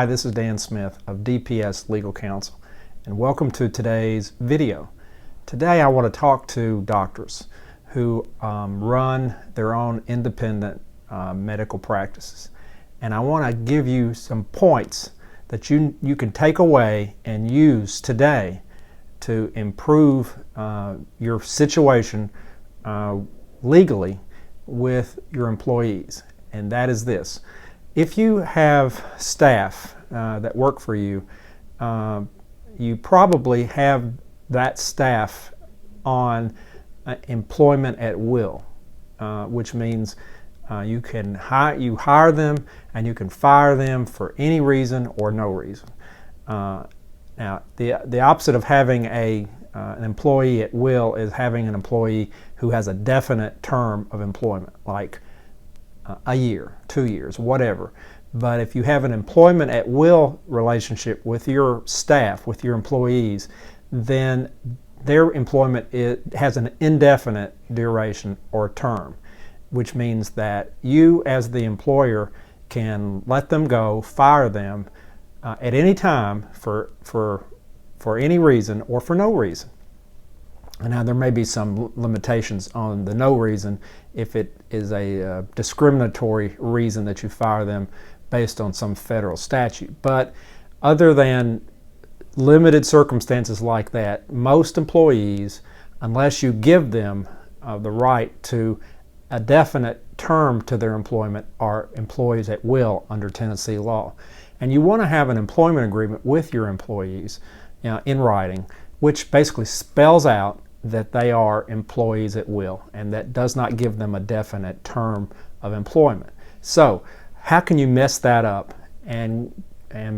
Hi, this is Dan Smith of DPS Legal Counsel, and welcome to today's video. Today I want to talk to doctors who run their own independent medical practices, and I want to give you some points that you can take away and use today to improve your situation legally with your employees. And that is this: if you have staff that work for you, you probably have that staff on employment at will, which means you hire them and you can fire them for any reason or no reason. Now, the opposite of having an employee at will is having an employee who has a definite term of employment, like a year, 2 years, whatever. But if you have an employment at will relationship with your staff, with your employees, then their employment has an indefinite duration or term, which means that you as the employer can let them go, fire them at any time for any reason or for no reason. And now there may be some limitations on the no reason if it is a discriminatory reason that you fire them based on some federal statute. But other than limited circumstances like that, most employees, unless you give them the right to a definite term to their employment, are employees at will under Tennessee law. And you want to have an employment agreement with your employees in writing, which basically spells out that they are employees at will, and that does not give them a definite term of employment. So how can you mess that up and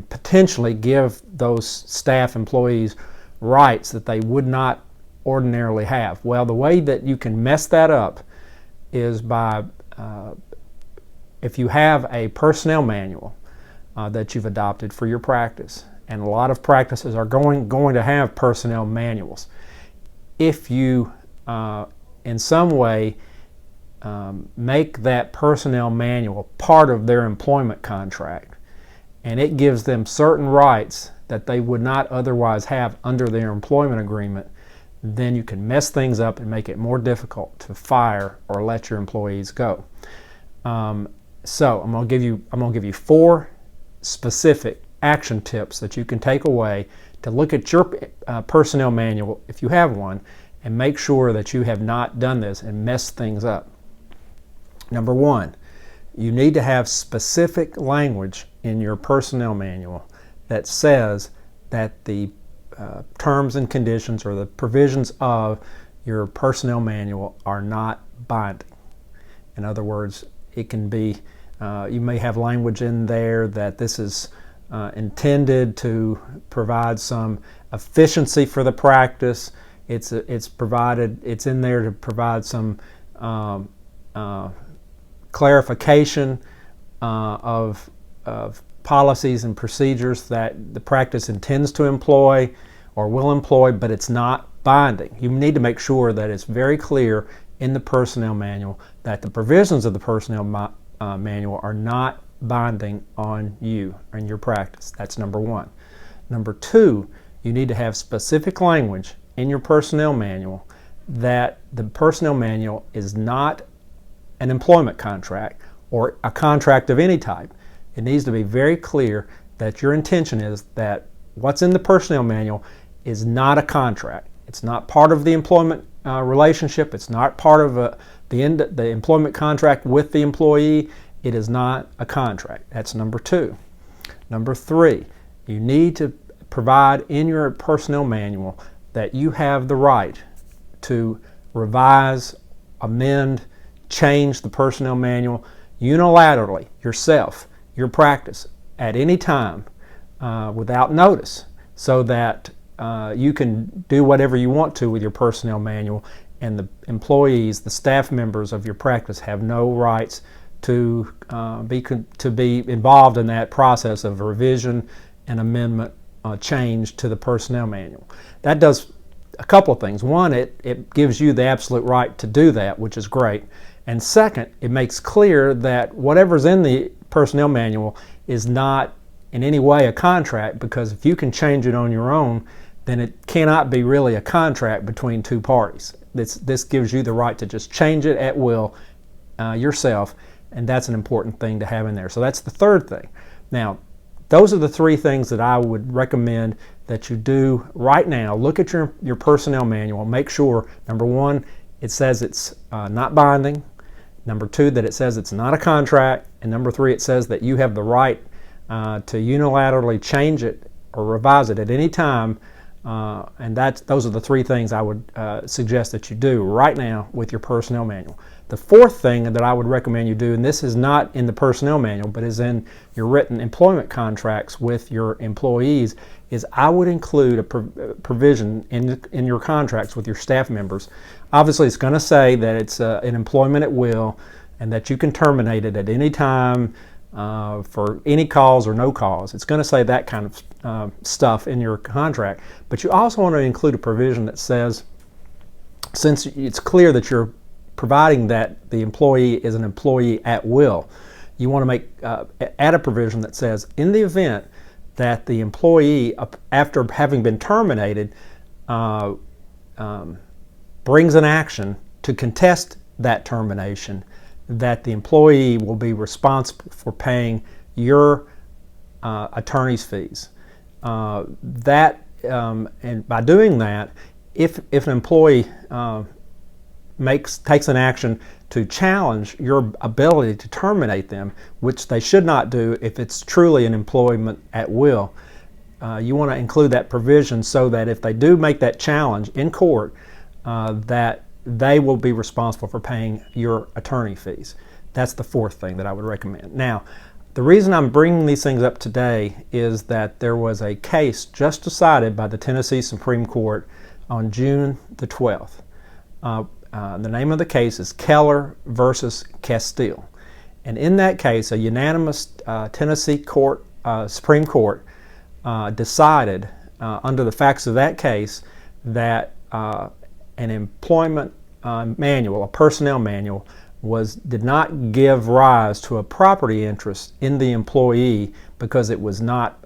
potentially give those staff employees rights that they would not ordinarily have? Well, the way that you can mess that up is by if you have a personnel manual that you've adopted for your practice, and a lot of practices are going to have personnel manuals. If you in some way make that personnel manual part of their employment contract, and it gives them certain rights that they would not otherwise have under their employment agreement, then you can mess things up and make it more difficult to fire or let your employees go. So I'm going to give you 4 specific action tips that you can take away to look at your personnel manual, if you have one, and make sure that you have not done this and messed things up. Number 1, you need to have specific language in your personnel manual that says that the terms and conditions or the provisions of your personnel manual are not binding. In other words, it can be, you may have language in there that this is intended to provide some efficiency for the practice. It's in there to provide some clarification of policies and procedures that the practice intends to employ or will employ, but it's not binding. You need to make sure that it's very clear in the personnel manual that the provisions of the personnel manual are not binding on you and your practice. That's number 1. Number 2, you need to have specific language in your personnel manual that the personnel manual is not an employment contract or a contract of any type. It needs to be very clear that your intention is that what's in the personnel manual is not a contract. It's not part of the employment relationship. It's not part of the employment contract with the employee. It is not a contract. That's number 2. Number 3, you need to provide in your personnel manual that you have the right to revise, amend, change the personnel manual unilaterally, yourself, your practice, at any time without notice, so that you can do whatever you want to with your personnel manual, and the employees, the staff members of your practice, have no rights to be involved in that process of revision and amendment, change to the personnel manual. That does a couple of things. One, it gives you the absolute right to do that, which is great. And second, it makes clear that whatever's in the personnel manual is not in any way a contract, because if you can change it on your own, then it cannot be really a contract between two parties. This gives you the right to just change it at will yourself, and that's an important thing to have in there. So that's the third thing. Now, those are the three things that I would recommend that you do right now. Look at your personnel manual. Make sure, number one, it says it's not binding. Number two, that it says it's not a contract. And number three, it says that you have the right to unilaterally change it or revise it at any time. And those are the three things I would suggest that you do right now with your personnel manual. The fourth thing that I would recommend you do, and this is not in the personnel manual, but is in your written employment contracts with your employees, is I would include a provision in your contracts with your staff members. Obviously, it's going to say that it's an employment at will and that you can terminate it at any time for any cause or no cause. It's going to say that kind of stuff in your contract. But you also want to include a provision that says, since it's clear that you're providing that the employee is an employee at will, you want to add a provision that says, in the event that the employee, after having been terminated, brings an action to contest that termination, that the employee will be responsible for paying your attorney's fees. And by doing that, if an employee takes an action to challenge your ability to terminate them, which they should not do if it's truly an employment at will, you want to include that provision so that if they do make that challenge in court, that they will be responsible for paying your attorney fees. That's the fourth thing that I would recommend. Now, the reason I'm bringing these things up today is that there was a case just decided by the Tennessee Supreme Court on June the 12th. The name of the case is Keller versus Castile. And in that case, a unanimous Tennessee Supreme Court decided, under the facts of that case, that an employment manual, a personnel manual, did not give rise to a property interest in the employee because it was not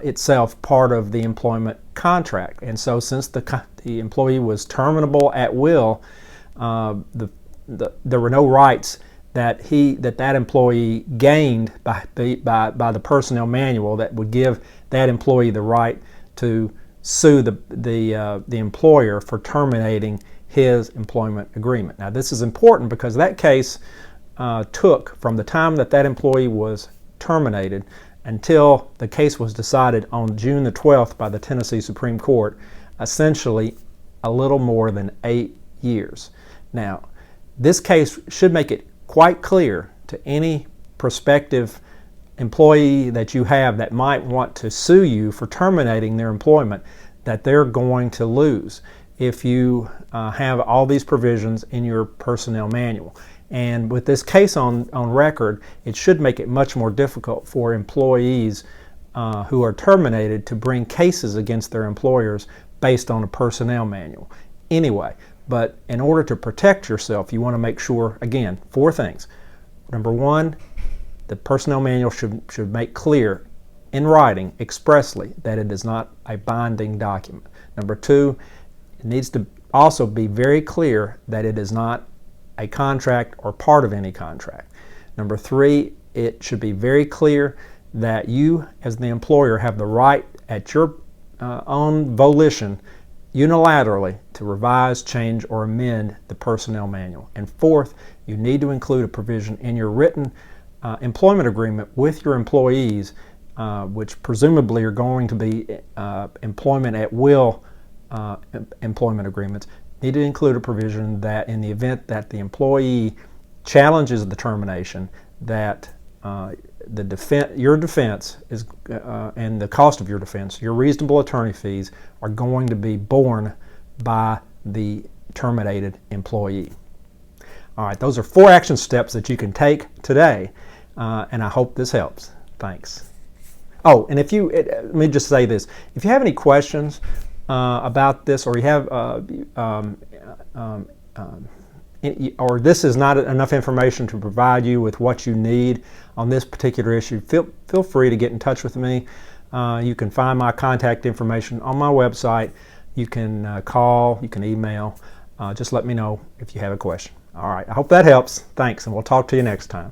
itself part of the employment contract. And so since the employee was terminable at will, there were no rights that that employee gained by the personnel manual that would give that employee the right to sue the employer for terminating his employment agreement. Now, this is important because that case took from the time that employee was terminated until the case was decided on June the 12th by the Tennessee Supreme Court, essentially a little more than 8 years. Now, this case should make it quite clear to any prospective employee that you have that might want to sue you for terminating their employment that they're going to lose if you have all these provisions in your personnel manual. And with this case on record, it should make it much more difficult for employees who are terminated to bring cases against their employers based on a personnel manual. Anyway, but in order to protect yourself, you want to make sure, again, 4 things. Number one, the personnel manual should make clear in writing expressly that it is not a binding document. Number two, it needs to also be very clear that it is not a contract or part of any contract. Number three, it should be very clear that you as the employer have the right at your own volition unilaterally to revise, change, or amend the personnel manual. And fourth, you need to include a provision in your written employment agreement with your employees, which presumably are going to be employment at will employment agreements. Need to include a provision that in the event that the employee challenges the termination, that your defense is, and the cost of your defense, your reasonable attorney fees, are going to be borne by the terminated employee. All right, those are 4 action steps that you can take today, and I hope this helps. Thanks. Oh, and let me just say this. If you have any questions about this, or you have or this is not enough information to provide you with what you need on this particular issue, feel free to get in touch with me. You can find my contact information on my website. You can call, you can email. Just let me know if you have a question. All right, I hope that helps. Thanks, and we'll talk to you next time.